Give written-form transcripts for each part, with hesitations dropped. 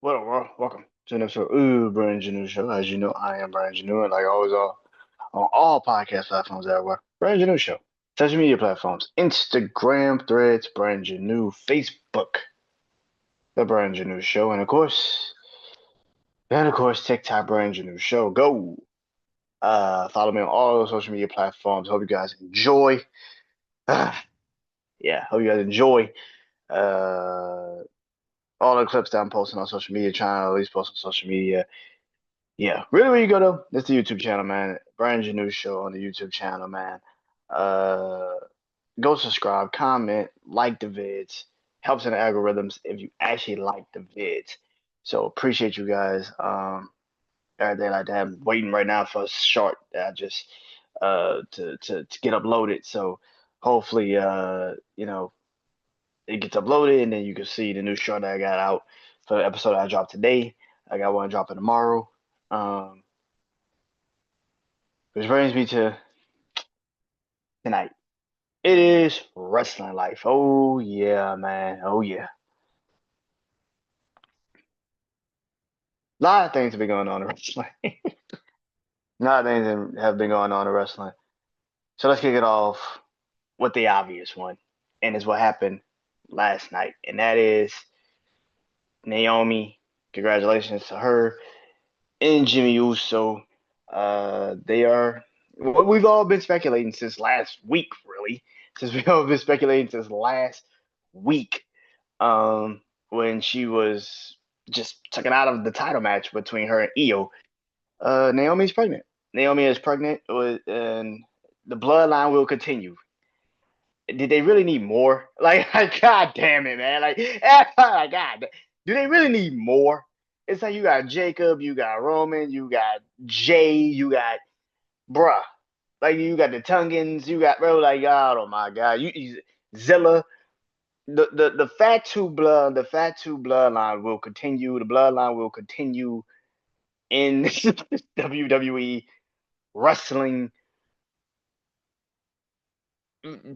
What up, world? Welcome to an episode of BrandonJaneauShow. As you know, I am Brandon Janeau, and like always, on all podcast platforms everywhere. BrandonJaneauShow. Social media platforms: Instagram, Threads, Brandon Janeau, Facebook, The Brandon Janeau Show, and of course, TikTok, Brandon Janeau Show. Go! Follow me on all those social media platforms. Hope you guys enjoy. Uh, yeah, hope you guys enjoy. Uh, all the clips that I'm posting on social media, trying to at least post on social media. Yeah, really, where you go though? It's the YouTube channel, man. Brand your new show on the YouTube channel, man. Uh, Go subscribe, comment, like the vids. Helps in the algorithms if you actually like the vids. So appreciate you guys. Everything like that. I'm waiting right now for a short that I just to get uploaded. So hopefully it gets uploaded and then you can see the new short that I got out for the episode I dropped today. I got one dropping tomorrow. Um, Which brings me to tonight. It is wrestling life. Oh yeah, man. Oh yeah. A lot of things have been going on in wrestling. A lot of things have been going on in wrestling. So let's kick it off with the obvious one, and it's what happened last night, and that is Naomi. Congratulations to her and Jimmy Uso. They are what we've all been speculating since last week, really. Since we've all been speculating since last week when she was just taken out of the title match between her and Io. Naomi's pregnant. Naomi is pregnant, and the bloodline will continue. Did they really need more? Like God damn it, man! Like God, do they really need more? It's like you got Jacob, you got Roman, you got Jay, you got bruh. Like you got the Tungans, you got bro. Like God, oh my God, you Zilla. The fat two bloodline will continue. The bloodline will continue in WWE wrestling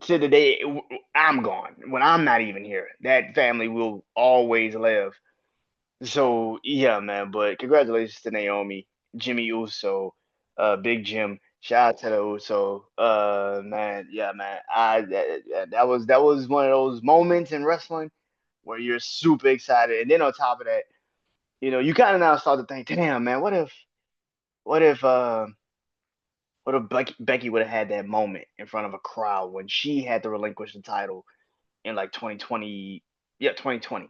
to the day I'm gone. When I'm not even here, that family will always live. So yeah, man. But congratulations to Naomi, Jimmy Uso, Big Jim. Shout out to the Uso. Man, yeah, man. That was one of those moments in wrestling where you're super excited, and then on top of that, you kind of now start to think, damn, man, what if, uh, what if Becky would have had that moment in front of a crowd when she had to relinquish the title in like 2020, yeah, 2020.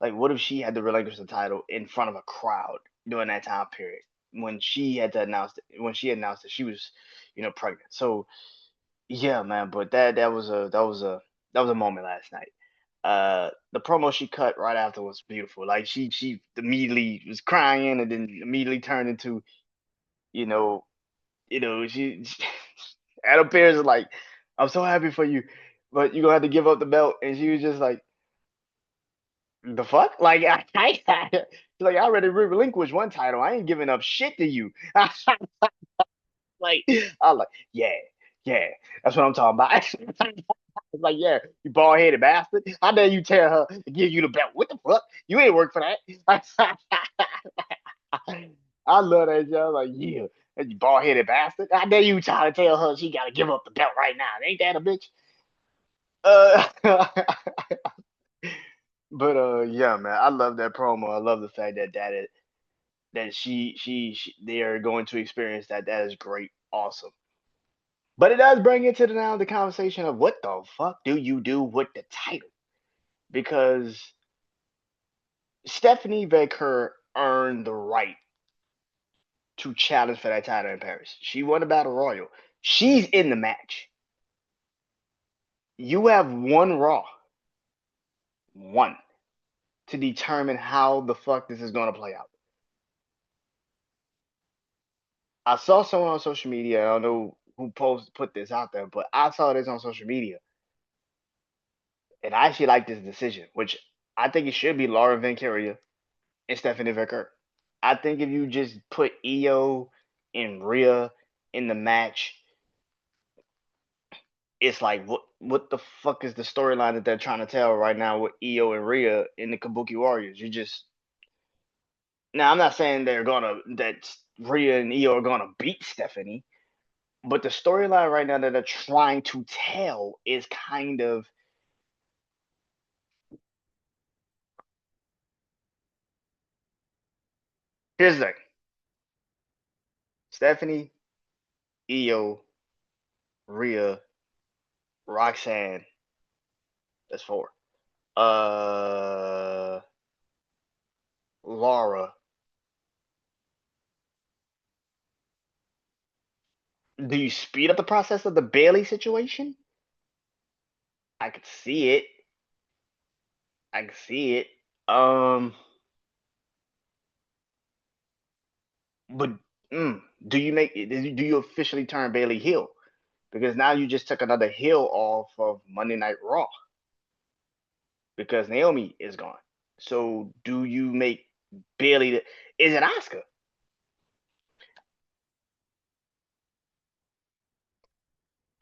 Like, what if she had to relinquish the title in front of a crowd during that time period when she had to announce when she announced that she was, pregnant. So yeah, man. But that was a moment last night. The promo she cut right after was beautiful. Like she immediately was crying and then immediately turned into, you know, she Adam Pearce is like, I'm so happy for you, but you're gonna have to give up the belt. And she was just like, the fuck? Like she's like, I already relinquished one title. I ain't giving up shit to you. Like I'm like, yeah, yeah, that's what I'm talking about. It's like, yeah, you bald headed bastard. How dare you tell her to give you the belt? What the fuck? You ain't work for that. I love that show. I'm like, yeah, that you bald headed bastard. How dare you try to tell her she got to give up the belt right now? Ain't that a bitch? Uh, but yeah, man, I love that promo. I love the fact that she they are going to experience that. That is great, awesome. But it does bring into now the conversation of what the fuck do you do with the title? Because Stephanie Baker earned the right to challenge for that title in Paris. She won the Battle Royal. She's in the match. You have one Raw, one, to determine how the fuck this is going to play out. I saw someone on social media. I don't know who put this out there, but I saw this on social media, and I actually like this decision, which I think it should be Laura Vancaria and Stephanie Vicker. I think if you just put Io and Rhea in the match, it's like what the fuck is the storyline that they're trying to tell right now with Io and Rhea in the Kabuki Warriors? You just Now I'm not saying that Rhea and Io are gonna beat Stephanie, but the storyline right now that they're trying to tell is kind of here's the thing. Stephanie, Io, Rhea, Roxanne. That's four. Uh, Laura. Do you speed up the process of the Bailey situation? I could see it. I could see it. Um, but do you officially turn Bailey heel? Because now you just took another heel off of Monday Night Raw because Naomi is gone. So do you make Bailey? Is it Oscar?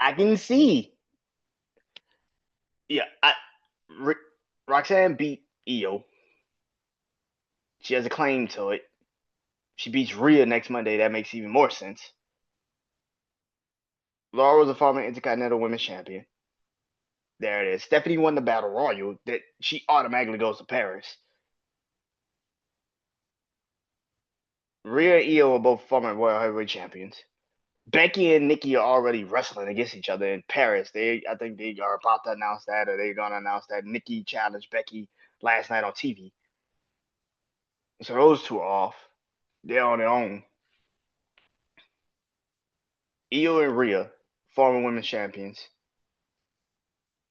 I can see. Yeah, Roxanne beat Io. She has a claim to it. She beats Rhea next Monday. That makes even more sense. Laura was a former Intercontinental Women's Champion. There it is. Stephanie won the Battle Royal. That she automatically goes to Paris. Rhea and Io are both former World Heavyweight Champions. Becky and Nikki are already wrestling against each other in Paris. I think they are about to announce that, or they're gonna announce that Nikki challenged Becky last night on TV. So those two are off. They're on their own. Io and Rhea, former women's champions.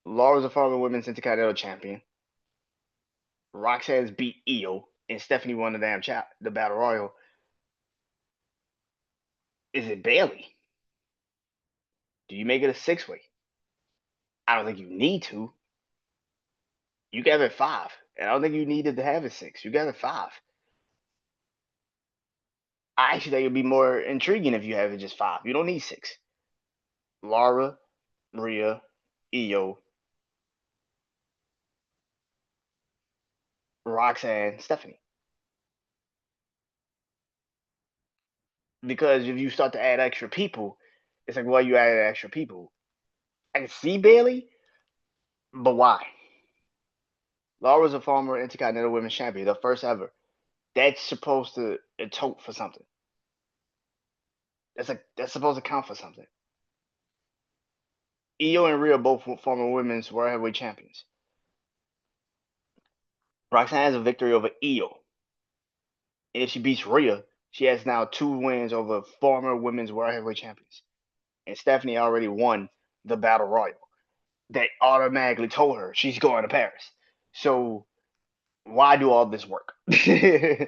Laura's a former women's Intercontinental champion. Roxanne's beat Io, and Stephanie won the Battle Royal. Is it Bailey? Do you make it a six-way? I don't think you need to. You got it five. And I don't think you needed to have it six. You got it five. I actually think it'd be more intriguing if you have it just five. You don't need six. Laura, Rhea, Io, Roxanne, Stephanie. Because if you start to add extra people, it's like, well, you added extra people. I can see Bailey, but why? Laura's a former Intercontinental Women's Champion, the first ever. That's supposed to tote for something. That's supposed to count for something. Io and Rhea both former women's World Heavyweight Champions. Roxanne has a victory over Io. And if she beats Rhea, she has now two wins over former women's World Heavyweight Champions. And Stephanie already won the Battle Royal. That automatically told her she's going to Paris. So why do all this work? See,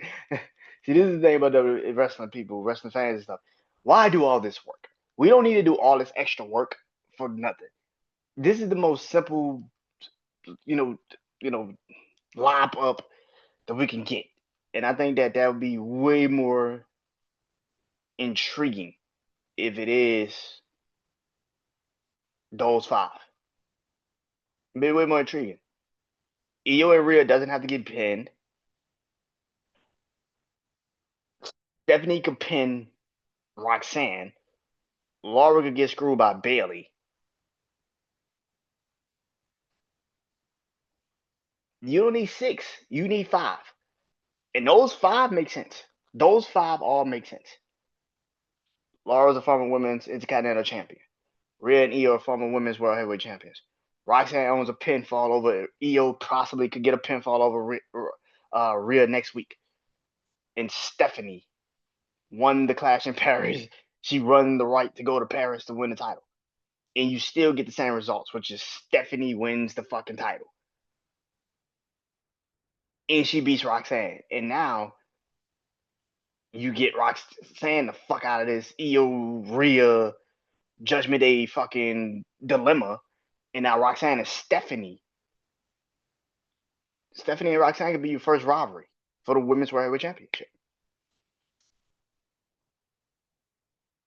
this is the thing about the wrestling people, wrestling fans and stuff. Why do all this work? We don't need to do all this extra work for nothing. This is the most simple, you know, you know, lop up that we can get, and I think that would be way more intriguing if it is those five. Be way more intriguing. Io and Rhea doesn't have to get pinned. Stephanie could pin Roxanne. Laura could get screwed by Bailey. You don't need six. You need five. And those five make sense. Those five all make sense. Laura's a former women's Intercontinental champion. Rhea and Io are former women's World Heavyweight champions. Roxanne owns a pinfall over Io. Possibly could get a pinfall over Rhea next week. And Stephanie won the Clash in Paris. She won the right to go to Paris to win the title. And you still get the same results, which is Stephanie wins the fucking title. And she beats Roxanne. And now you get Roxanne the fuck out of this Io Rhea Judgment Day fucking dilemma. And now Roxanne is Stephanie. Stephanie and Roxanne could be your first rivalry for the Women's World Heavyweight Championship.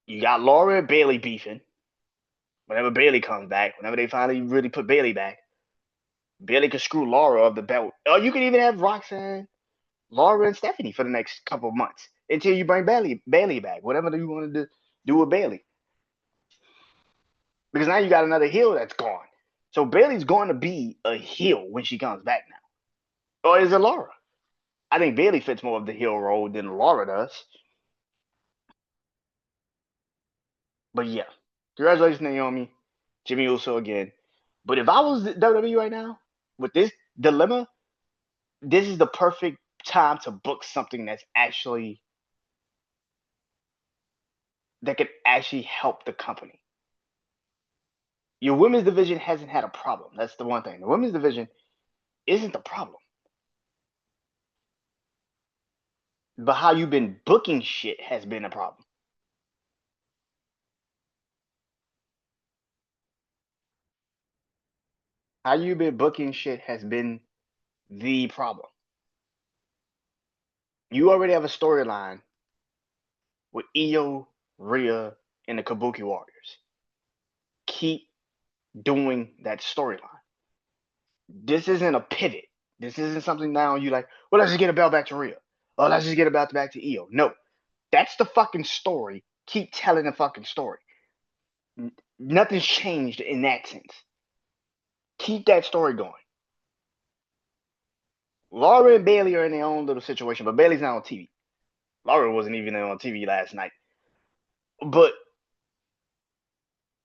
You got Laura and Bailey beefing. Whenever Bailey comes back, whenever they finally really put Bailey back, Bailey could screw Laura of the belt. Oh, you could even have Roxanne, Laura and Stephanie for the next couple of months until you bring Bailey back, whatever you want to do with Bailey. Because now you got another heel that's gone. So Bailey's going to be a heel when she comes back now. Or is it Laura? I think Bailey fits more of the heel role than Laura does. But yeah, congratulations, Naomi, Jimmy Uso again. But if I was WWE right now with this dilemma, this is the perfect time to book something that could actually help the company. Your women's division hasn't had a problem. That's the one thing. The women's division isn't the problem. But how you've been booking shit has been a problem. How you've been booking shit has been the problem. You already have a storyline with Io, Rhea, and the Kabuki Warriors. Keep doing that storyline. This isn't a pivot. This isn't something now you like, well, let's just get a belt back to Rhea. Oh, let's just get a belt back to Io. No, that's the fucking story. Keep telling the fucking story. Nothing's changed in that sense. Keep that story going. Laura and Bailey are in their own little situation, but Bailey's not on TV. Laura wasn't even on TV last night. But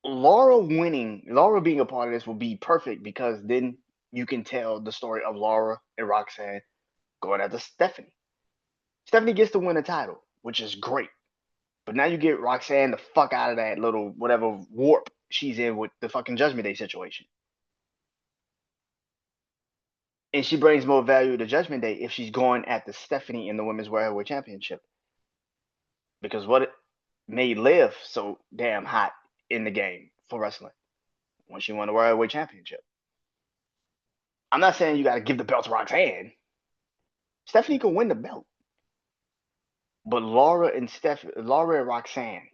Laura being a part of this will be perfect because then you can tell the story of Laura and Roxanne going after Stephanie. Stephanie gets to win the title, which is great. But now you get Roxanne the fuck out of that little whatever warp she's in with the fucking Judgment Day situation. And she brings more value to Judgment Day if she's going after Stephanie in the Women's World Heavyweight Championship. Because what made Liv so damn hot in the game for wrestling when she won the World Heavyweight Championship. I'm not saying you got to give the belt to Roxanne. Stephanie can win the belt. But Laura and Roxanne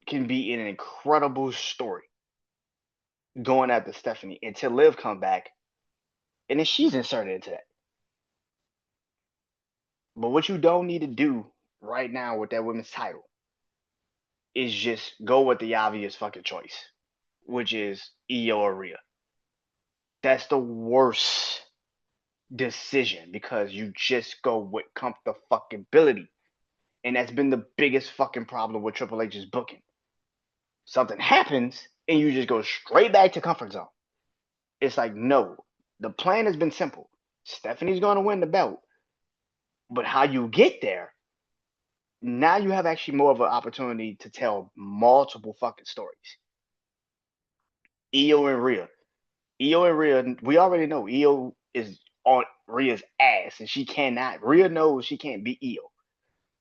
can be an incredible story going after Stephanie until Liv come back, and then she's inserted into that. But what you don't need to do right now with that women's title is just go with the obvious fucking choice, which is Io or Rhea. That's the worst decision because you just go with comfortability. And that's been the biggest fucking problem with Triple H's booking. Something happens and you just go straight back to comfort zone. It's like, no, the plan has been simple. Stephanie's going to win the belt. But how you get there, now you have actually more of an opportunity to tell multiple fucking stories. Io and Rhea. We already know Io is on Rhea's ass and Rhea knows she can't beat Io.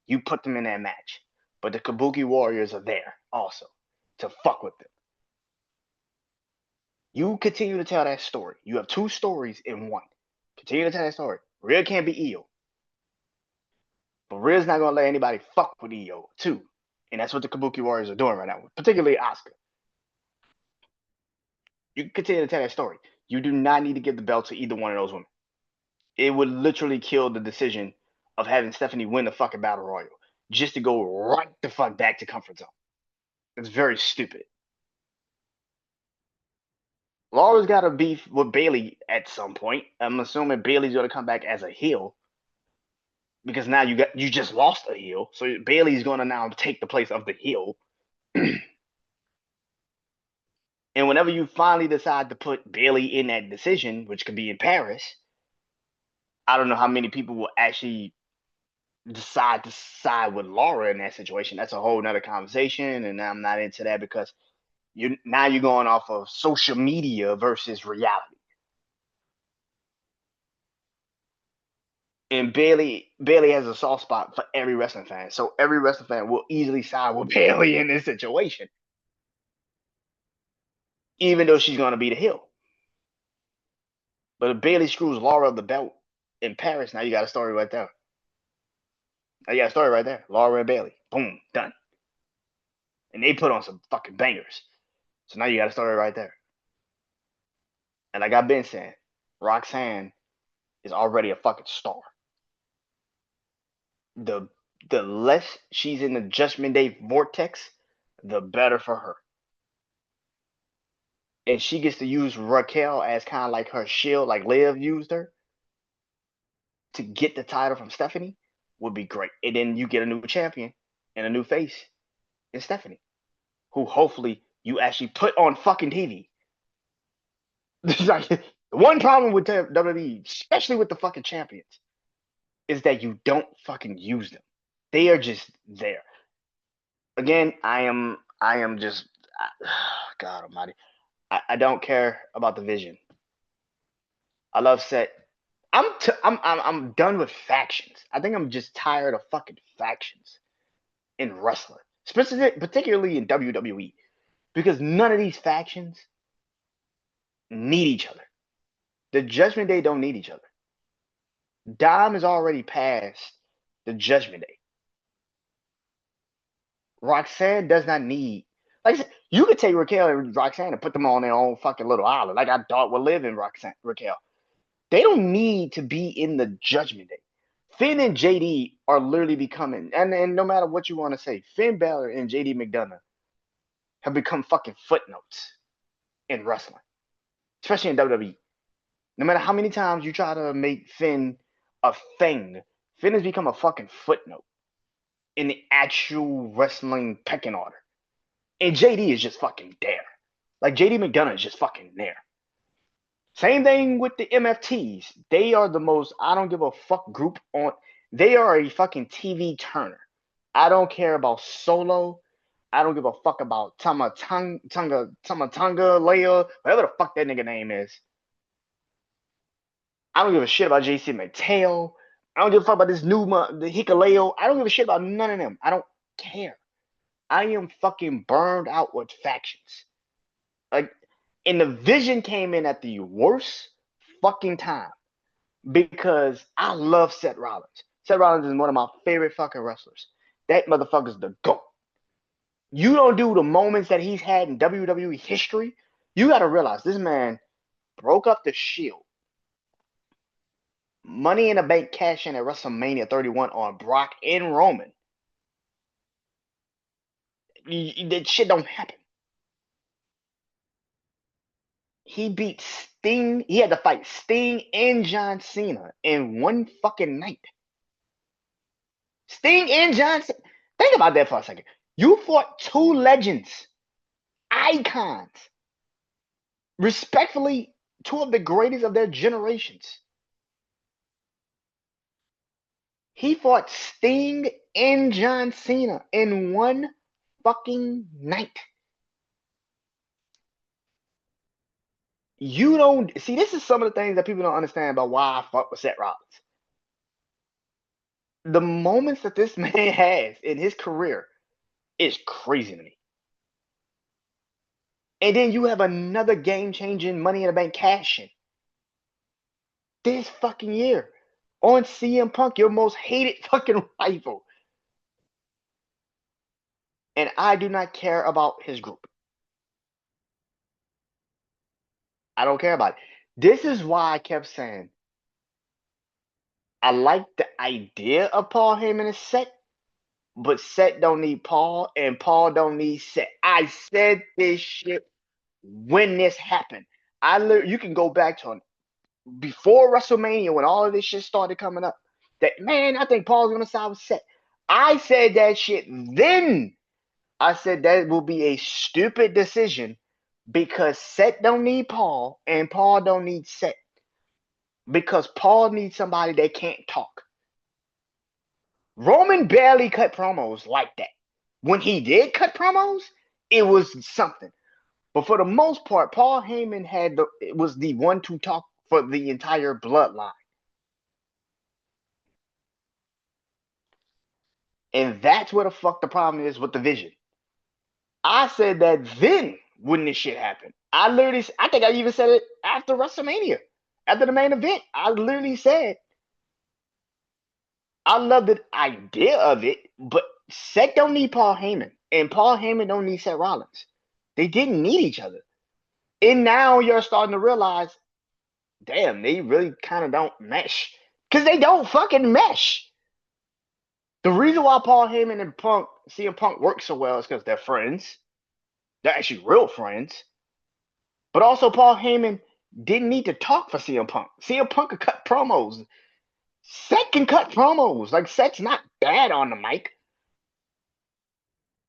You put them in that match. But the Kabuki Warriors are there also to fuck with them. You continue to tell that story. You have two stories in one. Continue to tell that story. Rhea can't be Io. But Rhea's not going to let anybody fuck with Io, too. And that's what the Kabuki Warriors are doing right now, particularly Asuka. You can continue to tell that story. You do not need to give the belt to either one of those women. It would literally kill the decision of having Stephanie win the fucking Battle Royal just to go right the fuck back to comfort zone. It's very stupid. Laura's got a beef with Bailey at some point. I'm assuming Bailey's going to come back as a heel because now you just lost a heel, so Bailey's going to now take the place of the heel. And whenever you finally decide to put Bailey in that decision, which could be in Paris, I don't know how many people will actually decide to side with Laura in that situation. That's a whole nother conversation, and I'm not into that because you're going off of social media versus reality. And Bailey has a soft spot for every wrestling fan, so every wrestling fan will easily side with Bailey in this situation, even though she's going to be the heel. But if Bailey screws Laura of the belt in Paris, now you got a story right there. Now you got a story right there. Laura and Bailey, boom, done. And they put on some fucking bangers. So now you got a story right there. And like I've been saying, Roxanne is already a fucking star. The the less she's in the Judgment Day vortex, the better for her. And she gets to use Raquel as kind of like her shield, like Liv used her to get the title from Stephanie, would be great. And then you get a new champion and a new face in Stephanie, who hopefully you actually put on fucking TV. Like, the one problem with WWE, especially with the fucking champions, is that you don't fucking use them. They are just there. Again, I am just God Almighty. I don't care about the vision. I love Set. I'm done with factions. I think I'm just tired of fucking factions in wrestling, particularly in WWE, because none of these factions need each other. The Judgment Day don't need each other. Dom is already past the Judgment Day. Roxanne does not need. Like I said, you could take Raquel and Roxanne and put them on their own fucking little island, like I thought would live in Raquel. They don't need to be in the Judgment Day. Finn and JD are literally becoming, and no matter what you want to say, Finn Balor and JD McDonough have become fucking footnotes in wrestling, especially in WWE. No matter how many times you try to make Finn a thing, Finn has become a fucking footnote in the actual wrestling pecking order. And JD is just fucking there. Like, JD McDonough is just fucking there. Same thing with the MFTs. They are the most I don't give a fuck group on. They are a fucking TV turner. I don't care about Solo. I don't give a fuck about Tamatanga, Leia, whatever the fuck that nigga name is. I don't give a shit about JC Mateo. I don't give a fuck about this new the Hikaleo. I don't give a shit about none of them. I don't care. I am fucking burned out with factions. Like, and the vision came in at the worst fucking time because I love Seth Rollins. Seth Rollins is one of my favorite fucking wrestlers. That motherfucker's the GOAT. You don't do the moments that he's had in WWE history. You got to realize this man broke up the Shield. Money in the Bank cash in at WrestleMania 31 on Brock and Roman. That shit don't happen. He beat Sting. He had to fight Sting and John Cena in one fucking night. Sting and John Cena. Think about that for a second. You fought two legends, icons, respectfully, two of the greatest of their generations. He fought Sting and John Cena in one fucking night. You don't see, this is some of the things that people don't understand about why I fuck with Seth Rollins. The moments that this man has in his career is crazy to me. And then you have another game-changing Money in the Bank cash-in this fucking year on CM Punk, your most hated fucking rival. And I do not care about his group. I don't care about it. This is why I kept saying I like the idea of Paul Heyman and Seth, but Seth don't need Paul, and Paul don't need Seth. I said this shit when this happened. You can go back to before WrestleMania when all of this shit started coming up. That, man, I think Paul's gonna side with Seth. I said that shit then. I said that will be a stupid decision because Seth don't need Paul and Paul don't need Seth. Because Paul needs somebody that can't talk. Roman barely cut promos like that. When he did cut promos, it was something. But for the most part, Paul Heyman was the one to talk for the entire bloodline. And that's where the fuck the problem is with the vision. I said that then when this shit happened. I think I even said it after WrestleMania. After the main event, I literally said, I love the idea of it, but Seth don't need Paul Heyman, and Paul Heyman don't need Seth Rollins. They didn't need each other. And now you're starting to realize damn, they really kind of don't mesh. Because they don't fucking mesh. The reason why Paul Heyman and CM Punk work so well is because they're friends. They're actually real friends. But also, Paul Heyman didn't need to talk for CM Punk. CM Punk could cut promos. Seth can cut promos. Like, Seth's not bad on the mic.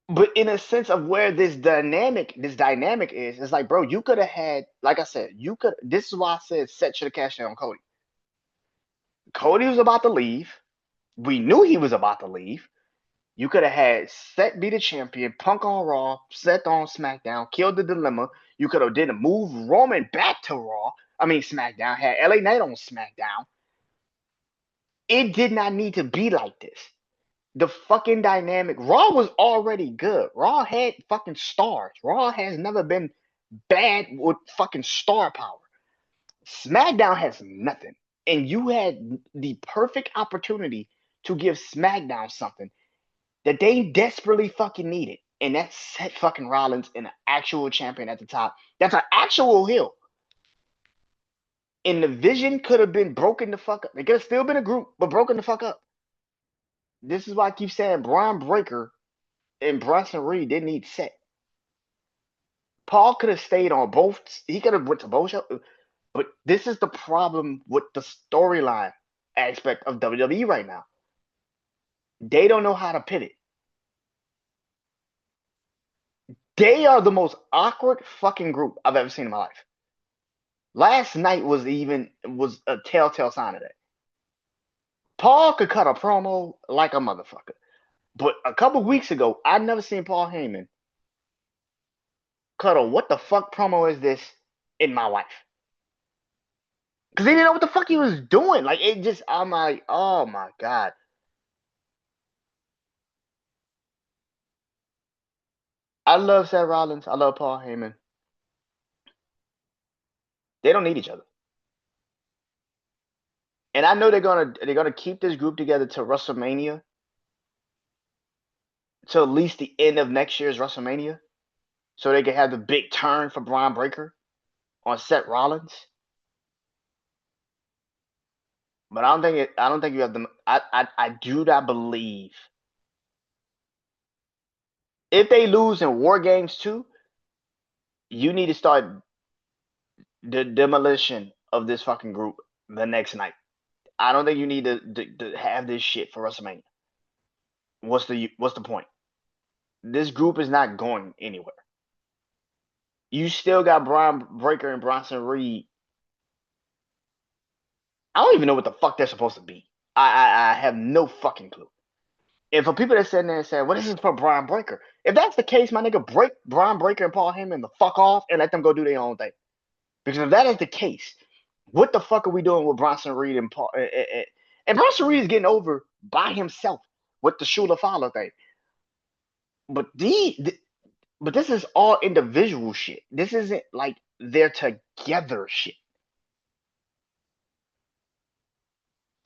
But in a sense of where this dynamic is, it's like, bro, you could have had, like I said, this is why I said Seth should have cashed in on Cody. Cody was about to leave. We knew he was about to leave. You could have had Seth be the champion, Punk on Raw, Seth on SmackDown, killed the dilemma. You could have did a move Roman back to Raw. I mean SmackDown, had LA Knight on SmackDown. It did not need to be like this. The fucking dynamic. Raw was already good. Raw had fucking stars. Raw has never been bad with fucking star power. SmackDown has nothing. And you had the perfect opportunity to give SmackDown something that they desperately fucking needed. And that's Seth fucking Rollins and an actual champion at the top. That's an actual heel. And the vision could have been broken the fuck up. They could have still been a group, but broken the fuck up. This is why I keep saying Braun Breaker and Bronson Reed didn't need Seth. Paul could have stayed on both. He could have went to both shows. But this is the problem with the storyline aspect of WWE right now. They don't know how to pivot. They are the most awkward fucking group I've ever seen in my life. Last night was a telltale sign of that. Paul could cut a promo like a motherfucker. But a couple weeks ago, I've never seen Paul Heyman cut a what the fuck promo is this in my life. Because he didn't know what the fuck he was doing. Like, I'm like, oh my God. I love Seth Rollins. I love Paul Heyman. They don't need each other. And I know they're gonna keep this group together to WrestleMania. Till at least the end of next year's WrestleMania. So they can have the big turn for Braun Breaker on Seth Rollins. But I don't think you have the I do not believe if they lose in War Games 2, you need to start the demolition of this fucking group the next night. I don't think you need to have this shit for WrestleMania. What's the point? This group is not going anywhere. You still got Braun Breaker and Bronson Reed. I don't even know what the fuck they're supposed to be. I have no fucking clue. And for people that sitting there and saying, "Well, this is for Braun Breaker," if that's the case, my nigga, break Braun Breaker and Paul Heyman the fuck off and let them go do their own thing. Because if that is the case, what the fuck are we doing with Bronson Reed and Paul? And Bronson Reed is getting over by himself with the Shula Fowler thing. But but this is all individual shit. This isn't like they're together shit.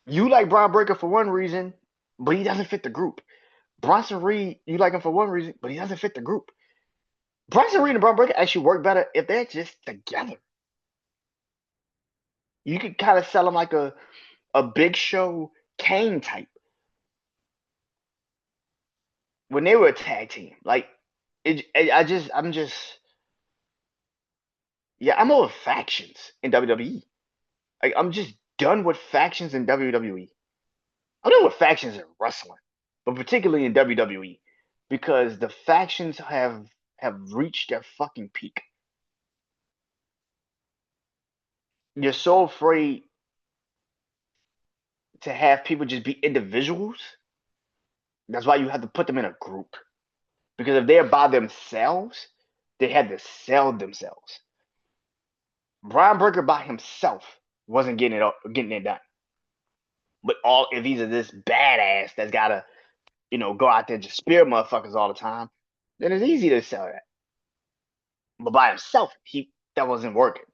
You like Braun Breaker for one reason, but he doesn't fit the group. Bronson Reed, you like him for one reason, but he doesn't fit the group. Bronson Reed and Braun Breaker actually work better if they're just together. You could kind of sell them like a Big Show Kane type when they were a tag team. Like I'm just yeah, I'm over factions in WWE. Like I'm just done with factions in WWE. I'm done with factions in wrestling, but particularly in WWE because the factions have reached their fucking peak. You're so afraid to have people just be individuals. That's why you have to put them in a group. Because if they're by themselves, they had to sell themselves. Brian Breaker by himself wasn't getting it done. But if he's this badass that's gotta, go out there and just spear motherfuckers all the time, then it's easy to sell that. But by himself, that wasn't working.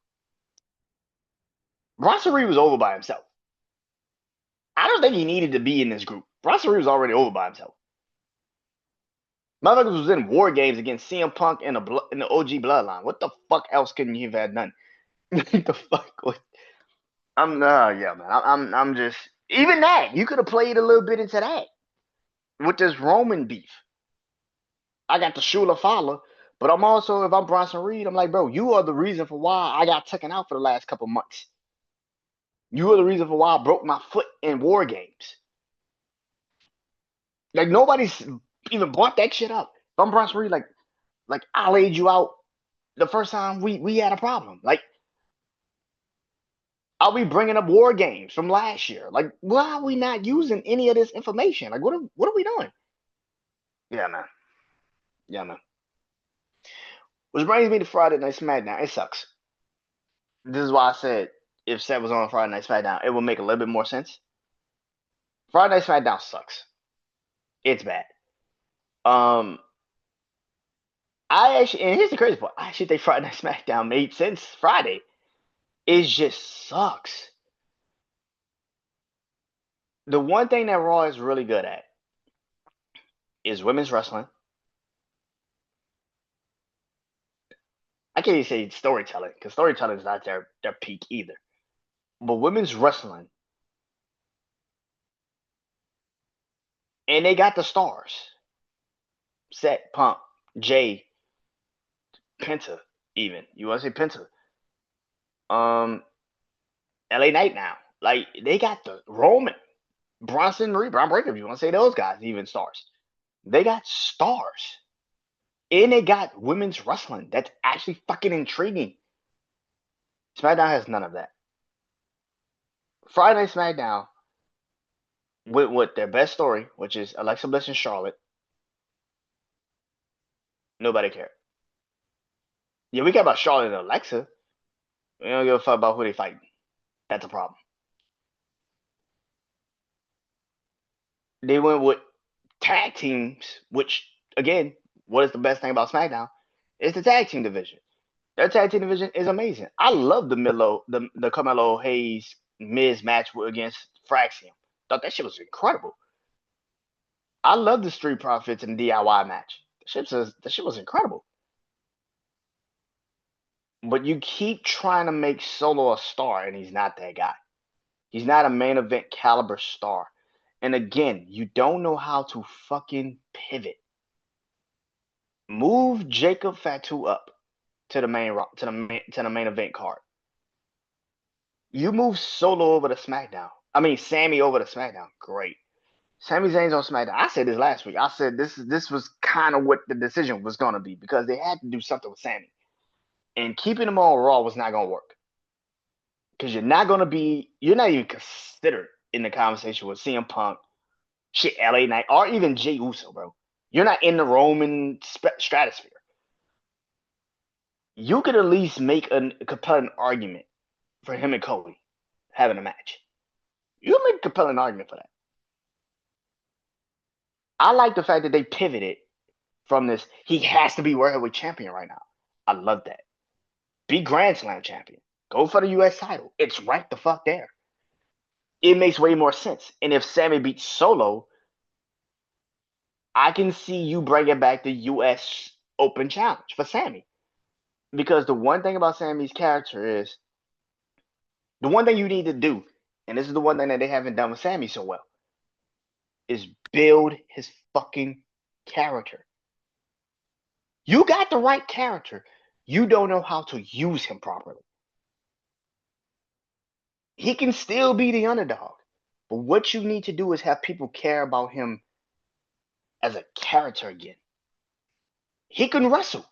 Bronson Reed was over by himself. I don't think he needed to be in this group. Bronson Reed was already over by himself. Motherfuckers was in war games against CM Punk and the OG Bloodline. What the fuck else couldn't you have had done? The fuck? Yeah, man. I'm just even that. You could have played a little bit into that with this Roman beef. I got the Shula Fala, but I'm also if I'm Bronson Reed, I'm like, bro, you are the reason for why I got taken out for the last couple months. You are the reason for why I broke my foot in war games. Like nobody's even brought that shit up. If I'm Bronson Reed, like I laid you out the first time we had a problem. Like are we bringing up war games from last year? Like why are we not using any of this information? Like what are we doing? Yeah, man. Yeah, man. Which brings me to Friday Night SmackDown. It sucks. This is why I said if Seth was on Friday Night SmackDown, it would make a little bit more sense. Friday Night SmackDown sucks. It's bad. Um, I actually, and here's the crazy part. I actually think Friday Night SmackDown made sense Friday. It just sucks. The one thing that Raw is really good at is women's wrestling. I can't even say storytelling because storytelling is not their peak either. But women's wrestling, and they got the stars: Set, Punk, Jay, Penta. Even you want to say Penta? Um, LA Knight now. Like they got the Roman, Bronson Reed, Braun Breaker. If you want to say those guys, even stars. They got stars, and they got women's wrestling. That's actually fucking intriguing. SmackDown has none of that. Friday Night SmackDown with their best story, which is Alexa Bliss and Charlotte. Nobody cared. Yeah, we care about Charlotte and Alexa. We don't give a fuck about who they fighting. That's a problem. They went with tag teams, which again, what is the best thing about SmackDown? It's the tag team division. Their tag team division is amazing. I love the Carmelo Hayes Miz match against Fraxium. Thought that shit was incredible. I love the Street Profits and DIY match. That shit was incredible. But you keep trying to make Solo a star, and he's not that guy. He's not a main event caliber star. And again, you don't know how to fucking pivot. Move Jacob Fatu up to the main event card. You move Solo over to SmackDown. I mean Sammy over to SmackDown. Great. Sami Zayn's on SmackDown. I said this last week. I said this was kind of what the decision was gonna be because they had to do something with Sammy. And keeping him on Raw was not gonna work. Because you're not even considered in the conversation with CM Punk, shit, LA Knight, or even Jey Uso, bro. You're not in the Roman stratosphere. You could at least make a compelling argument for him and Cody having a match. You make a compelling argument for that. I like the fact that they pivoted from this. He has to be World Heavyweight Champion right now. I love that. Be Grand Slam champion. Go for the U.S. title. It's right the fuck there. It makes way more sense. And if Sammy beats Solo, I can see you bringing back the U.S. Open Challenge for Sammy. Because the one thing about Sammy's character is the one thing you need to do, and this is the one thing that they haven't done with Sammy so well, is build his fucking character. You got the right character. You don't know how to use him properly. He can still be the underdog. But what you need to do is have people care about him as a character again. He can wrestle.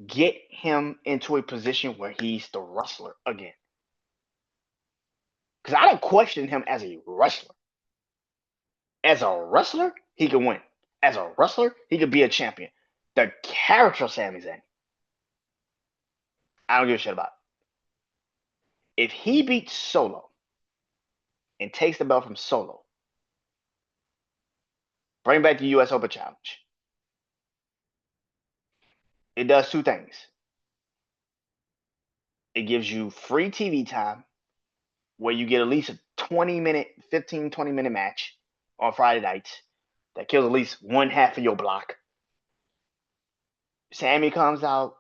Get him into a position where he's the wrestler again. Because I don't question him as a wrestler. As a wrestler, he can win. As a wrestler, he could be a champion. The character Sami Zayn, I don't give a shit about. If he beats Solo and takes the belt from Solo, bring back the U.S. Open Challenge. It does two things. It gives you free TV time where you get at least a 20-minute, 15, 20-minute match on Friday nights that kills at least one half of your block. Sammy comes out.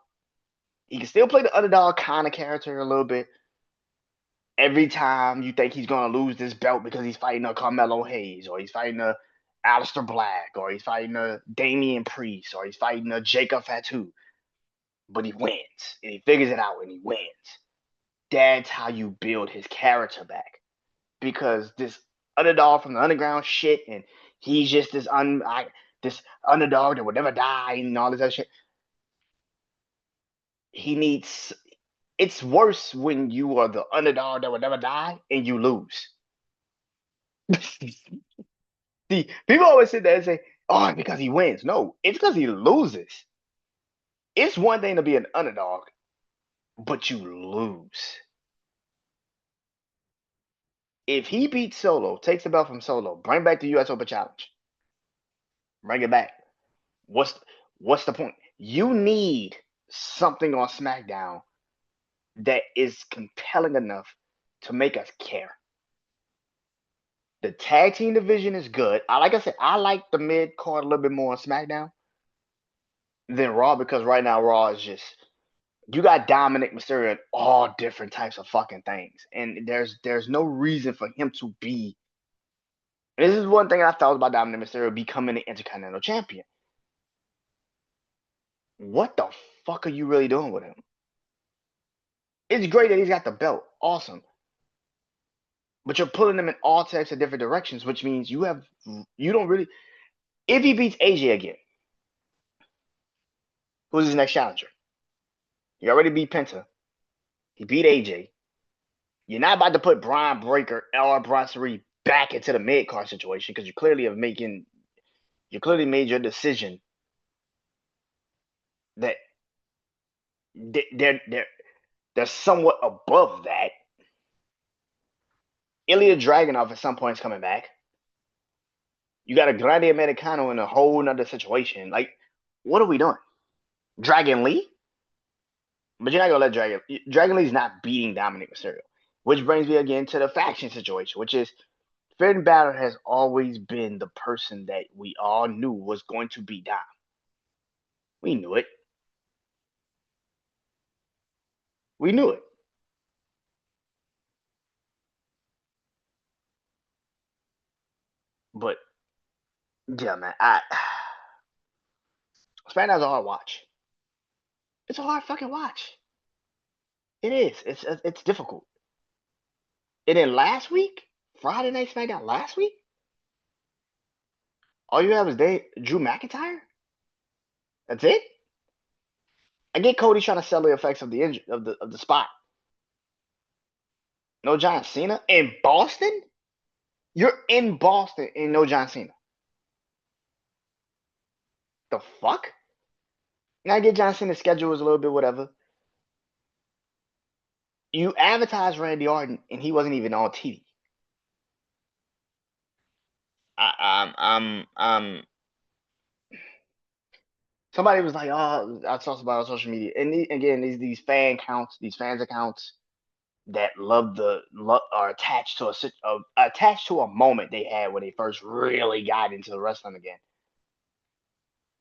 He can still play the underdog kind of character a little bit. Every time you think he's gonna lose this belt because he's fighting a Carmelo Hayes, or he's fighting a Aleister Black, or he's fighting a Damian Priest, or he's fighting a Jacob Fatu, but he wins and he figures it out and he wins. That's how you build his character back, because this underdog from the underground shit, and he's just this underdog that would never die and all this other shit. He needs. It's worse when you are the underdog that would never die and you lose. See, people always sit there and say, "Oh, it's because he wins." No, it's because he loses. It's one thing to be an underdog, but you lose. If he beats Solo, takes the belt from Solo, bring back the U.S. Open Challenge, bring it back. What's what's the point? You need something on SmackDown that is compelling enough to make us care. The tag team division is good. Like I said, I like the mid card a little bit more on SmackDown than Raw, because right now Raw is just, you got Dominic Mysterio in all different types of fucking things, and there's no reason for him to be. And this is one thing I thought about Dominic Mysterio becoming the Intercontinental Champion. What the fuck are you really doing with him? It's great that he's got the belt, awesome, but you're pulling him in all types of different directions, which means you don't really. If he beats AJ again, who's his next challenger? He already beat Penta. He beat AJ. You're not about to put Brian Breaker or Brasserie back into the mid card situation, because you clearly made your decision that they're somewhat above that. Ilya Dragunov at some point is coming back. You got a Grande Americano in a whole nother situation. Like, what are we doing? Dragon Lee? But you're not gonna let Dragon Lee's not beating Dominic Mysterio. Which brings me again to the faction situation, which is Finn Balor has always been the person that we all knew was going to beat Dom. We knew it. We knew it. But yeah, man, SmackDown's a hard watch. It's a hard fucking watch. It is. It's difficult. And then last week, Friday Night SmackDown last week, all you have is Drew McIntyre. That's it. I get Cody trying to sell the effects of the injury of the spot. No John Cena in Boston. You're in Boston and no John Cena. The fuck? Now I get John Cena's schedule was a little bit whatever. You advertised Randy Orton and he wasn't even on TV. Somebody was like, "Oh, I saw somebody on social media," and again, these fan accounts, these fans accounts that are attached to a moment they had when they first really got into wrestling again.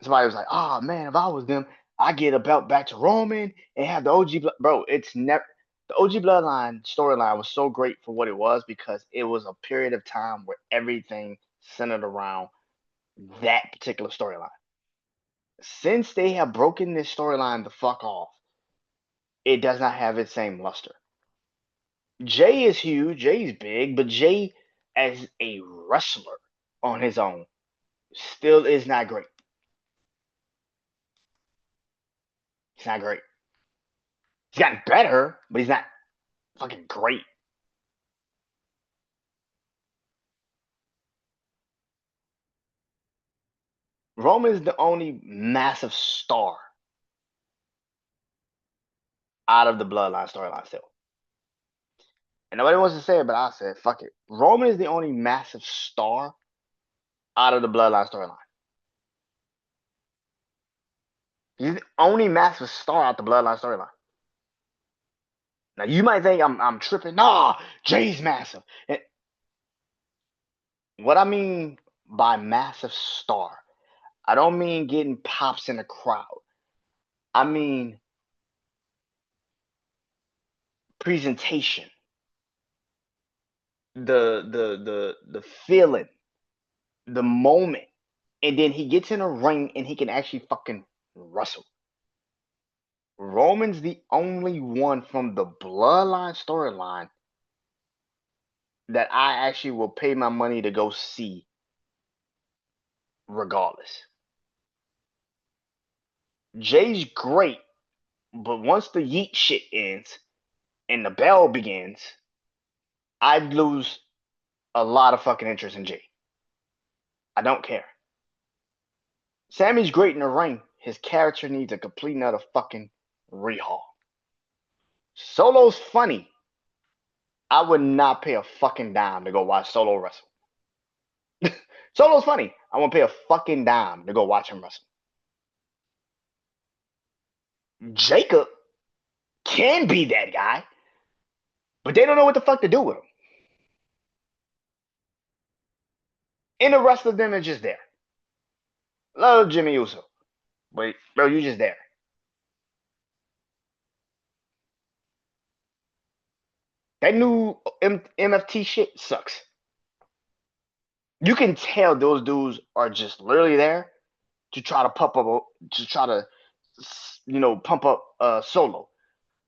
Somebody was like, "Oh man, if I was them, I get a belt back to Roman and have the OG bro." It's never The OG Bloodline storyline was so great for what it was, because it was a period of time where everything centered around that particular storyline. Since they have broken this storyline the fuck off, it does not have its same luster. Jay is huge, Jay's big, but Jay as a wrestler on his own still is not great. He's not great. He's gotten better, but he's not fucking great. Roman is the only massive star out of the Bloodline storyline still. And nobody wants to say it, but I said, fuck it. Roman is the only massive star out of the Bloodline storyline. He's the only massive star out the Bloodline storyline. Now you might think I'm tripping. Nah, Jay's massive. And what I mean by massive star, I don't mean getting pops in the crowd. I mean presentation. the feeling, the moment, and then he gets in a ring and he can actually fucking wrestle. Roman's the only one from the Bloodline storyline that I actually will pay my money to go see regardless. Jay's great, but once the yeet shit ends and the bell begins, I'd lose a lot of fucking interest in Jay. I don't care. Sammy's great in the ring. His character needs a complete and utter fucking rehaul. Solo's funny. I would not pay a fucking dime to go watch Solo wrestle. Solo's funny. I won't pay a fucking dime to go watch him wrestle. Jacob can be that guy, but they don't know what the fuck to do with him. And the rest of them are just there. Love Jimmy Uso. But, bro, you just there. That new MFT shit sucks. You can tell those dudes are just literally there to try to pump up, pump up Solo,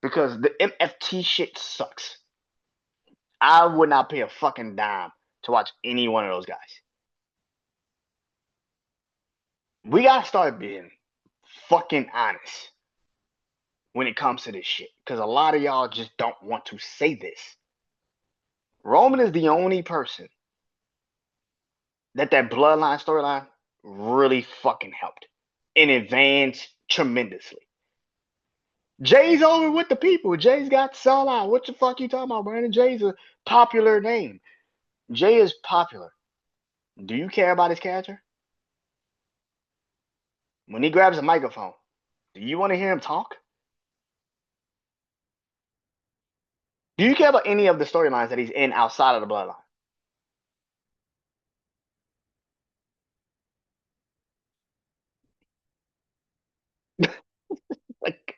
because the MFT shit sucks. I would not pay a fucking dime to watch any one of those guys. We gotta start being fucking honest when it comes to this shit, because a lot of y'all just don't want to say this. Roman is the only person that Bloodline storyline really fucking helped and advanced tremendously. Jay's over with the people. Jay's got sell out. What the fuck you talking about, Brandon? Jay's a popular name. Jay is popular. Do you care about his character? When he grabs a microphone, do you want to hear him talk? Do you care about any of the storylines that he's in outside of the Bloodline? Like,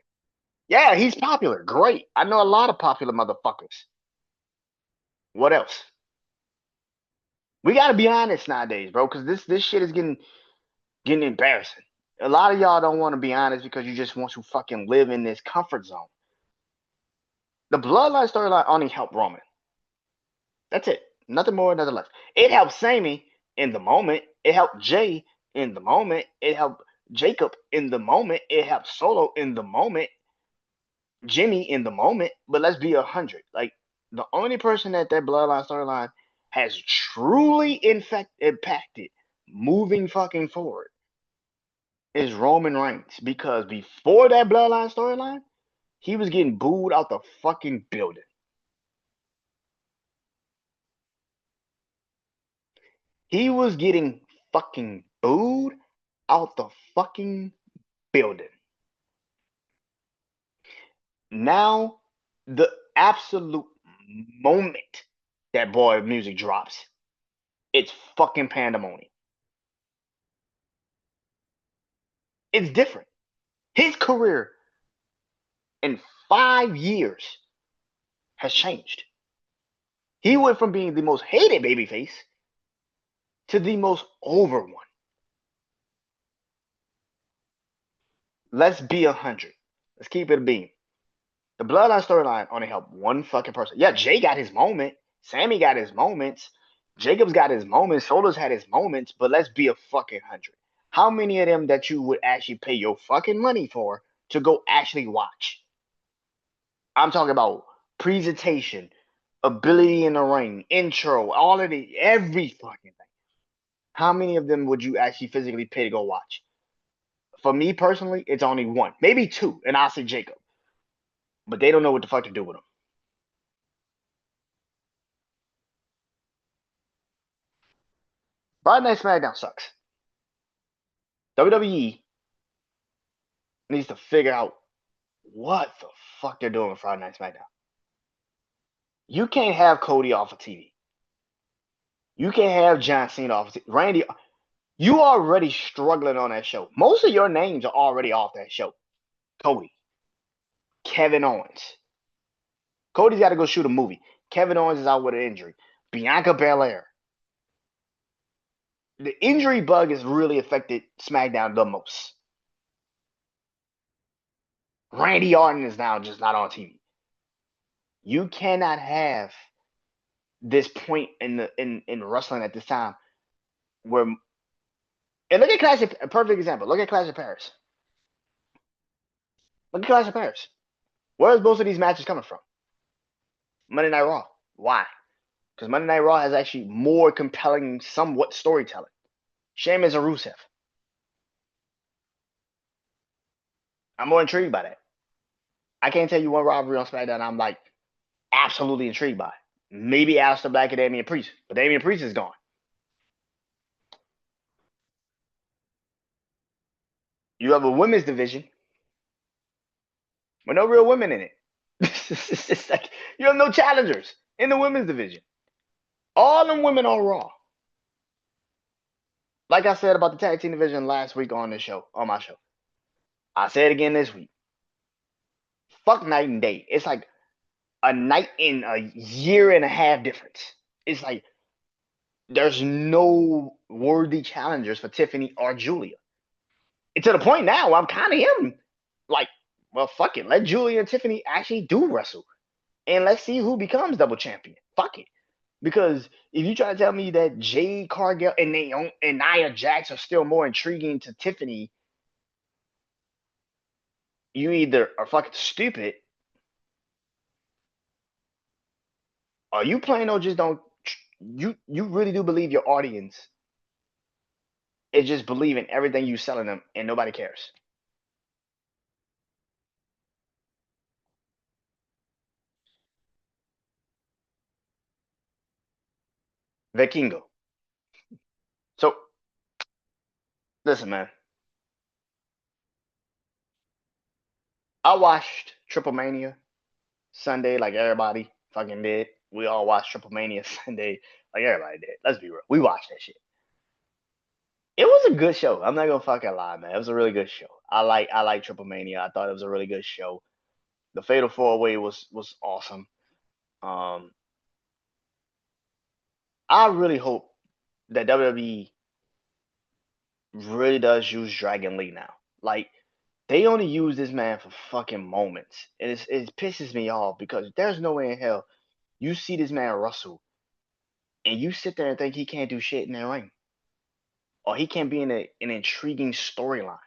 yeah, he's popular. Great. I know a lot of popular motherfuckers. What else? We gotta be honest nowadays, bro, because this shit is getting embarrassing. A lot of y'all don't want to be honest because you just want to fucking live in this comfort zone. The Bloodline storyline only helped Roman. That's it. Nothing more, nothing less. It helped Sammy in the moment. It helped Jay in the moment. It helped Jacob in the moment. It helped Solo in the moment. Jimmy in the moment. But let's be 100. Like, the only person that Bloodline storyline has truly impacted moving fucking forward is Roman Reigns, because before that Bloodline storyline, he was getting booed out the fucking building. He was getting fucking booed out the fucking building. Now, the absolute moment that boy music drops, it's fucking pandemonium. It's different. His career in 5 years has changed. He went from being the most hated babyface to the most over one. Let's be 100. Let's keep it a beam. The Bloodline storyline only helped one fucking person. Yeah, Jay got his moment. Sammy got his moments. Jacob's got his moments. Solo's had his moments. But let's be a fucking 100. How many of them that you would actually pay your fucking money for to go actually watch? I'm talking about presentation, ability in the ring, intro, all of the, every fucking thing. How many of them would you actually physically pay to go watch? For me personally, it's only one, maybe two, and I'll say Jacob. But they don't know what the fuck to do with him. Friday Night SmackDown sucks. WWE needs to figure out what the fuck they're doing with Friday Night SmackDown. You can't have Cody off of TV. You can't have John Cena off of TV. Randy, you already struggling on that show. Most of your names are already off that show. Cody, Kevin Owens. Cody's got to go shoot a movie. Kevin Owens is out with an injury. Bianca Belair. The injury bug has really affected SmackDown the most. Randy Orton is now just not on TV. You cannot have this point in wrestling at this time where, and look at Classic, a perfect example. Look at Clash of Paris. Look at Clash of Paris. Where is most of these matches coming from? Monday Night Raw. Why? Because Monday Night Raw has actually more compelling, somewhat storytelling. Sheamus and Rusev. I'm more intrigued by that. I can't tell you one rivalry on SmackDown I'm like absolutely intrigued by. Maybe Aleister Black and Damian Priest, but Damian Priest is gone. You have a women's division with no real women in it. It's like you have no challengers in the women's division. All them women on Raw. Like I said about the tag team division last week on this show, on my show. I say it again this week. Fuck night and day. It's like a night and a year and a half difference. It's like there's no worthy challengers for Tiffany or Julia. And to the point now, I'm kind of him. Like, well, fuck it. Let Julia and Tiffany actually do wrestle. And let's see who becomes double champion. Fuck it. Because if you try to tell me that Jade Cargill and Naomi and Nia Jax are still more intriguing to Tiffany, you either are fucking stupid or you plain or just don't. You really do believe your audience is just believing everything you selling them and nobody cares. Vikingo. So listen, man. I watched Triple Mania Sunday like everybody fucking did. We all watched Triple Mania Sunday like everybody did. Let's be real. We watched that shit. It was a good show. I'm not gonna fucking lie, man. It was a really good show. I like Triple Mania. I thought it was a really good show. The Fatal Four Way was awesome. Um, I really hope that WWE really does use Dragon Lee now. Like they only use this man for fucking moments, and it pisses me off because there's no way in hell you see this man wrestle and you sit there and think he can't do shit in that ring or he can't be in an intriguing storyline.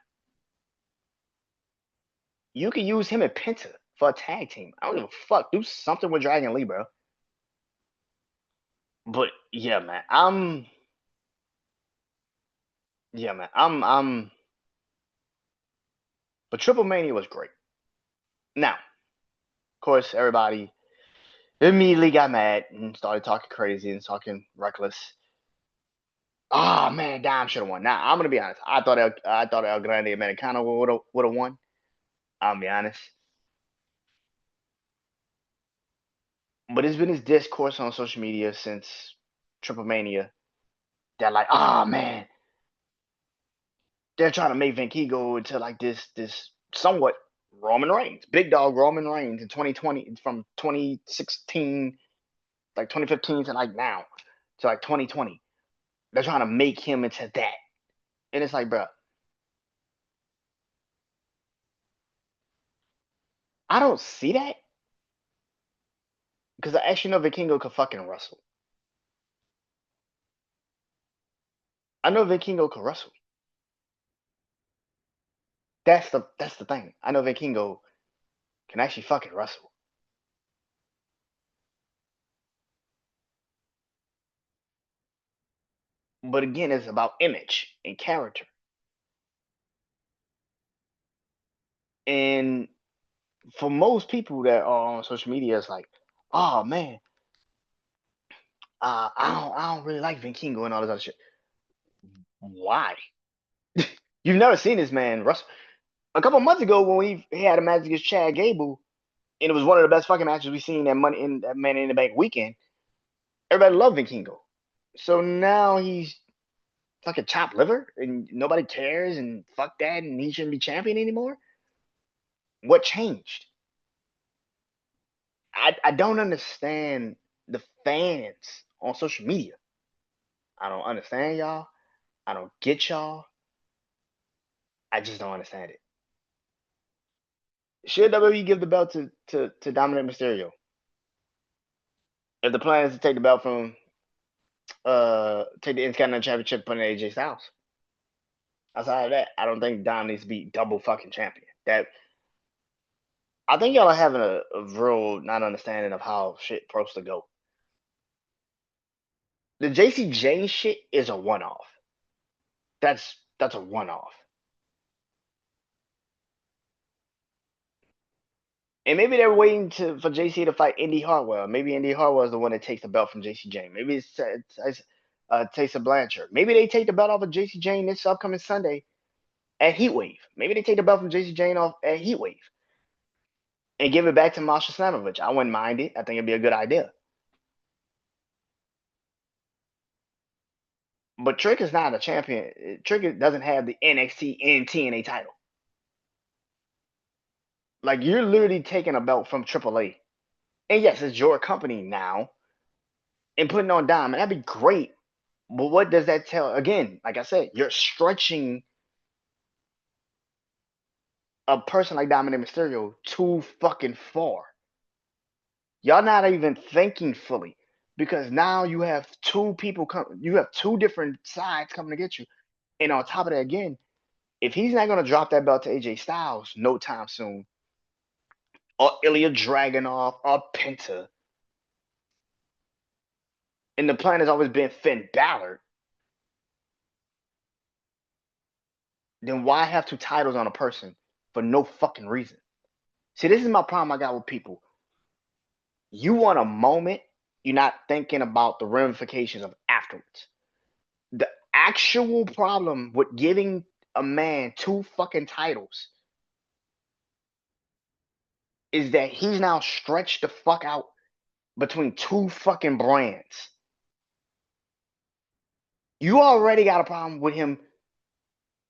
You can use him and Penta for a tag team. I don't give a fuck. Do something with Dragon Lee, bro. But yeah, man. Yeah, man. But Triple Mania was great. Now, of course, everybody immediately got mad and started talking crazy and talking reckless. Oh man, Dom should have won. Now I'm gonna be honest. I thought El Grande Americano would have won. I'll be honest. But it's been this discourse on social media since Triple Mania that like, oh man, they're trying to make Vankigo into like this somewhat Roman Reigns, big dog Roman Reigns in 2020 from 2016, like 2015 to like now to like 2020. They're trying to make him into that, and it's like, bro, I don't see that because I actually know Vikingo could fucking wrestle. I know Vikingo could wrestle. That's the thing. I know Vikingo can actually fucking wrestle. But again, it's about image and character. And for most people that are on social media, it's like, oh man, I don't really like Vinkingo and all this other shit. Why? You've never seen this man wrestle. A couple months ago when he had a match against Chad Gable, and it was one of the best fucking matches we've seen that Money in the Bank weekend. Everybody loved Vinkingo. So now he's fucking chopped liver and nobody cares and fuck that and he shouldn't be champion anymore. What changed? I don't understand the fans on social media. I don't understand y'all. I don't get y'all. I just don't understand it. Should WWE give the belt to Dominic Mysterio? If the plan is to take the belt from take the Intercontinental Championship, put it in AJ Styles. Outside of that, I don't think Dom needs to be double fucking champion. That I think y'all are having a real not understanding of how shit supposed to go. The JC Jane shit is a one off. That's a one off. And maybe they're waiting for JC to fight Indy Hartwell. Maybe Indy Hartwell is the one that takes the belt from JC Jane. Maybe it's Taysom Blanchard. Maybe they take the belt off of JC Jane this upcoming Sunday at Heatwave. Maybe they take the belt from JC Jane off at Heatwave and give it back to Masha Slamovich. I wouldn't mind it. I think it'd be a good idea. But Trick is not a champion. Trick doesn't have the NXT and TNA title. Like, you're literally taking a belt from AAA. And yes, it's your company now. And putting on Dom, and that'd be great. But what does that tell? Again, like I said, you're stretching a person like Dominic Mysterio too fucking far. Y'all not even thinking fully. Because now you have two people you have two different sides coming to get you. And on top of that, again, if he's not gonna drop that belt to AJ Styles no time soon, or Ilya Dragunov, or Penta, and the plan has always been Finn Balor, then why have two titles on a person for no fucking reason? See, this is my problem I got with people. You want a moment, you're not thinking about the ramifications of afterwards. The actual problem with giving a man two fucking titles is that he's now stretched the fuck out between two fucking brands. You already got a problem with him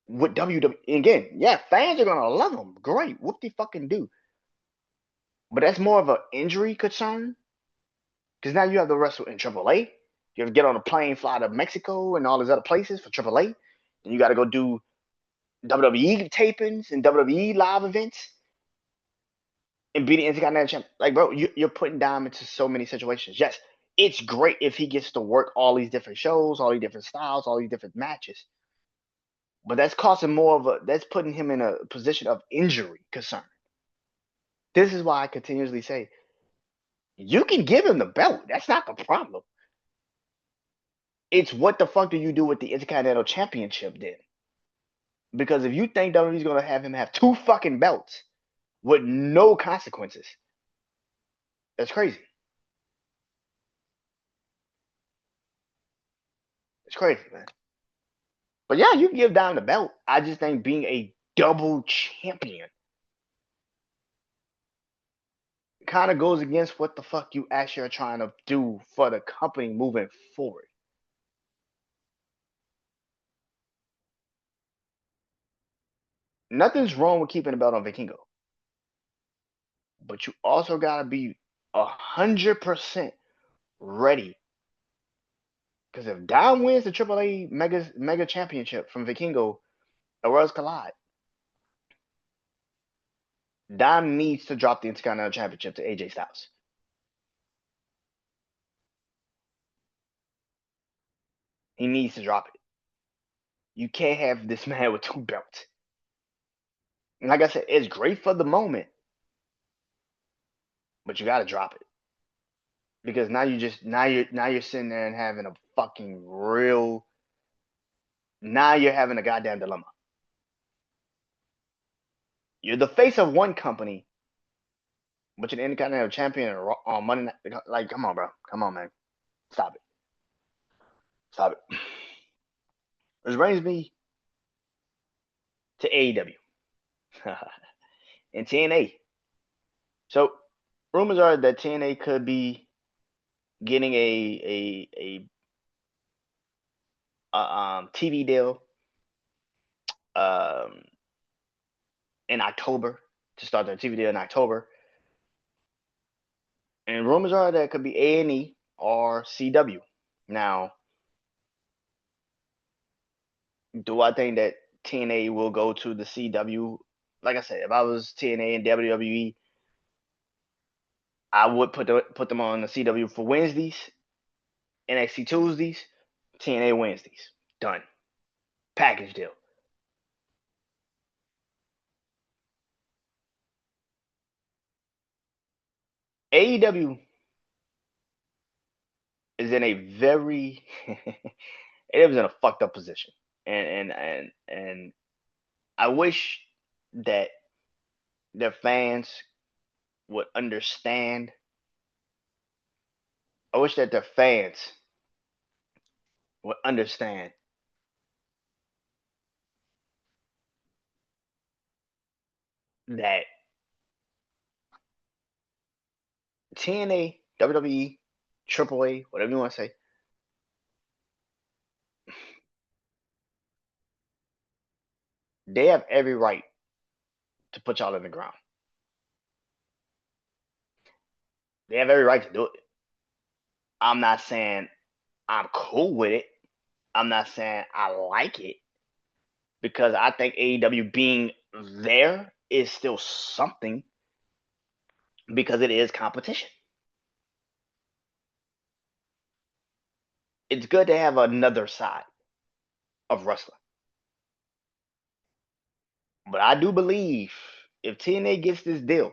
with WWE. Again, yeah, fans are gonna love him. Great, whoop de fucking do. But that's more of an injury concern. Because now you have to wrestle in AAA. You have to get on a plane, fly to Mexico and all these other places for AAA. Then you got to go do WWE tapings and WWE live events and be the Intercontinental Champion. Like, bro, you're putting Dom into so many situations. Yes, it's great if he gets to work all these different shows, all these different styles, all these different matches. But that's causing more of that's putting him in a position of injury concern. This is why I continuously say, you can give him the belt. That's not the problem. It's what the fuck do you do with the Intercontinental Championship then? Because if you think WWE's going to have him have two fucking belts with no consequences, that's crazy. It's crazy, man. But yeah, you can give Dom the belt. I just think being a double champion kind of goes against what the fuck you actually are trying to do for the company moving forward. Nothing's wrong with keeping the belt on Vikingo. But you also got to be 100% ready. Because if Dom wins the AAA Mega Championship from Vikingo, the Worlds Collide, Dom needs to drop the Intercontinental Championship to AJ Styles. He needs to drop it. You can't have this man with two belts. And like I said, it's great for the moment, but you got to drop it because now you're sitting there and having a fucking real. Now you're having a goddamn dilemma. You're the face of one company, but you're the Intercontinental Champion on Monday Night. Like, come on, bro. Come on, man. Stop it. Stop it. Which brings me to AEW and TNA. So rumors are that TNA could be getting a TV deal um, in October to start their TV deal in October. And rumors are that it could be A&E or CW. Now, do I think that TNA will go to the CW? Like I said, if I was TNA and WWE, I would put them on the CW for Wednesdays, NXT Tuesdays, TNA Wednesdays. Done. Package deal. AEW is in a very it was in a fucked up position. And I wish that their fans would understand. I wish that their fans would understand that TNA, WWE, AAA, whatever you want to say, they have every right to put y'all in the ground. They have every right to do it. I'm not saying I'm cool with it. I'm not saying I like it because I think AEW being there is still something because it is competition. It's good to have another side of wrestling. But I do believe if TNA gets this deal,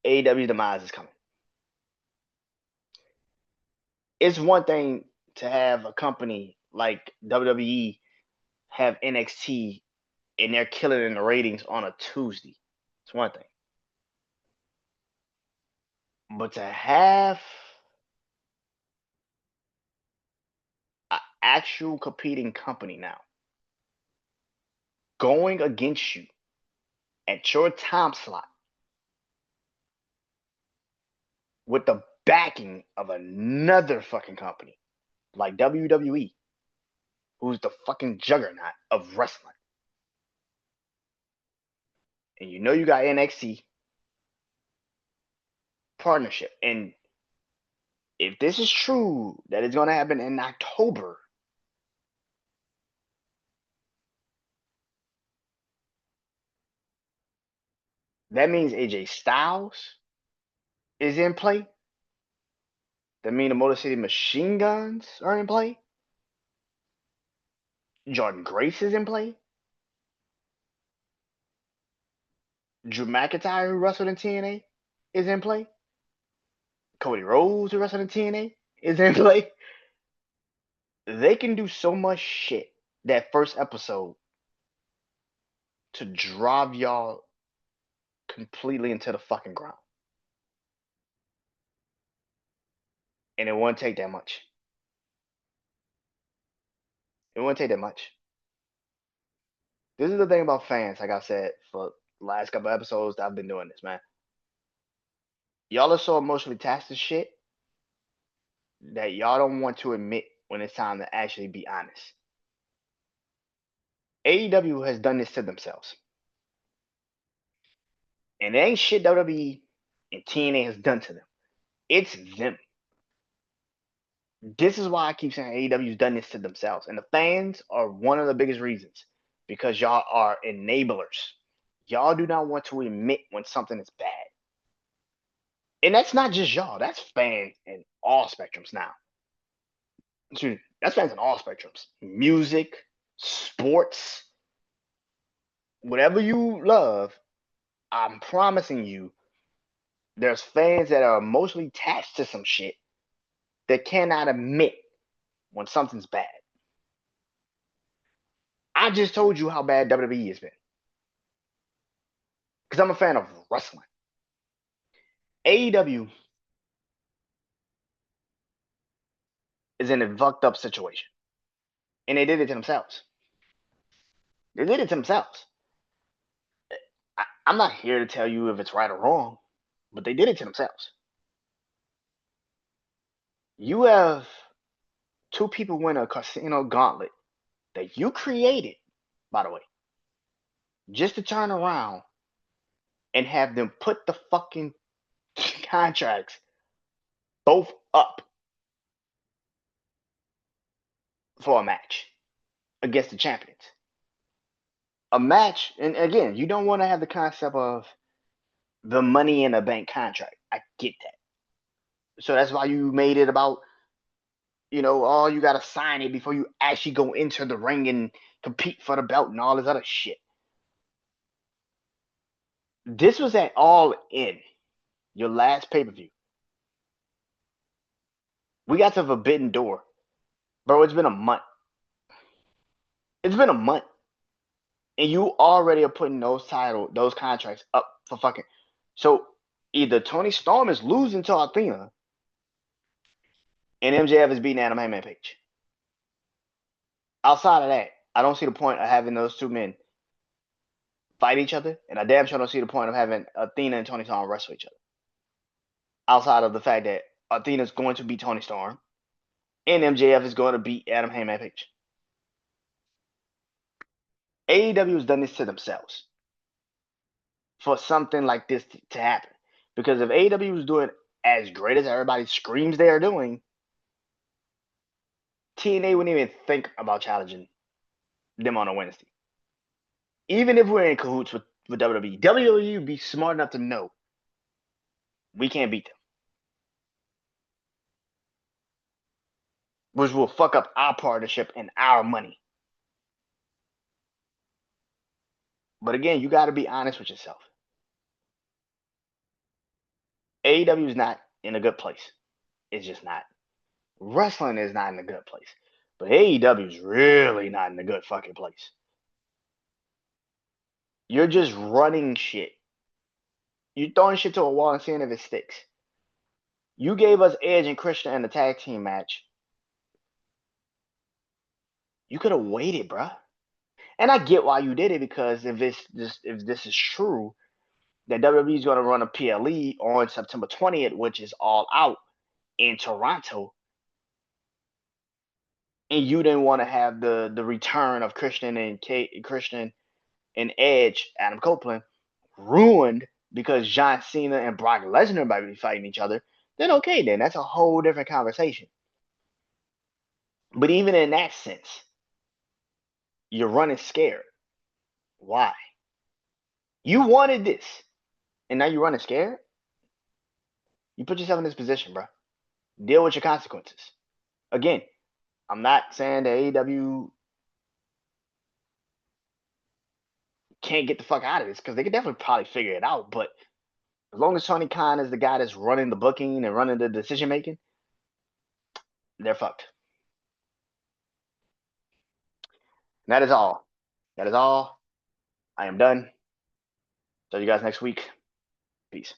AEW's demise is coming. It's one thing to have a company like WWE have NXT and they're killing in the ratings on a Tuesday. It's one thing. But to have an actual competing company now going against you at your time slot with the backing of another fucking company like WWE, who's the fucking juggernaut of wrestling. And you know you got NXT partnership. And if this is true that it's going to happen in October, that means AJ Styles is in play. That means the Motor City Machine Guns are in play. Jordan Grace is in play. Drew McIntyre, who wrestled in TNA, is in play. Cody Rhodes, who wrestled in TNA, is in play. They can do so much shit that first episode to drive y'all completely into the fucking ground. And it won't take that much. It won't take that much. This is the thing about fans, like I said, for the last couple episodes that I've been doing this, man. Y'all are so emotionally attached to shit that y'all don't want to admit when it's time to actually be honest. AEW has done this to themselves. And it ain't shit WWE and TNA has done to them. It's them. This is why I keep saying AEW's done this to themselves. And the fans are one of the biggest reasons because y'all are enablers. Y'all do not want to admit when something is bad. And that's not just y'all, that's fans in all spectrums now. That's fans in all spectrums. Music, sports, whatever you love, I'm promising you, there's fans that are emotionally attached to some shit that cannot admit when something's bad. I just told you how bad WWE has been. Because I'm a fan of wrestling. AEW is in a fucked up situation. And they did it to themselves. They did it to themselves. I'm not here to tell you if it's right or wrong, but they did it to themselves. You have two people win a casino gauntlet that you created, by the way, just to turn around and have them put the fucking contracts both up for a match against the champions. A match, and again, you don't want to have the concept of the Money in the Bank contract. I get that. So that's why you made it about, oh, you got to sign it before you actually go into the ring and compete for the belt and all this other shit. This was at All In, your last pay per view. We got to Forbidden Door. Bro, it's been a month. It's been a month. And you already are putting those contracts up for fucking. So either Tony Storm is losing to Athena and MJF is beating Adam Heyman Page. Outside of that, I don't see the point of having those two men fight each other, and I damn sure don't see the point of having Athena and Tony Storm wrestle each other. Outside of the fact that Athena's going to beat Tony Storm and MJF is going to beat Adam Heyman Page. AEW has done this to themselves for something like this to happen. Because if AEW was doing as great as everybody screams they are doing, TNA wouldn't even think about challenging them on a Wednesday. Even if we're in cahoots with WWE, WWE would be smart enough to know we can't beat them, which will fuck up our partnership and our money. But again, you got to be honest with yourself. AEW is not in a good place. It's just not. Wrestling is not in a good place. But AEW is really not in a good fucking place. You're just running shit. You're throwing shit to a wall and seeing if it sticks. You gave us Edge and Christian in the tag team match. You could have waited, bruh. And I get why you did it, because if this is true, that WWE is going to run a PLE on September 20th, which is All Out in Toronto, and you didn't want to have the return of Christian and Edge, Adam Copeland, ruined because John Cena and Brock Lesnar might be fighting each other, then okay, then that's a whole different conversation. But even in that sense, you're running scared. Why? You wanted this, and now you're running scared? You put yourself in this position, bro. Deal with your consequences. Again, I'm not saying that AEW can't get the fuck out of this, because they could definitely probably figure it out. But as long as Tony Khan is the guy that's running the booking and running the decision making, they're fucked. And that is all. That is all. I am done. See you guys next week. Peace.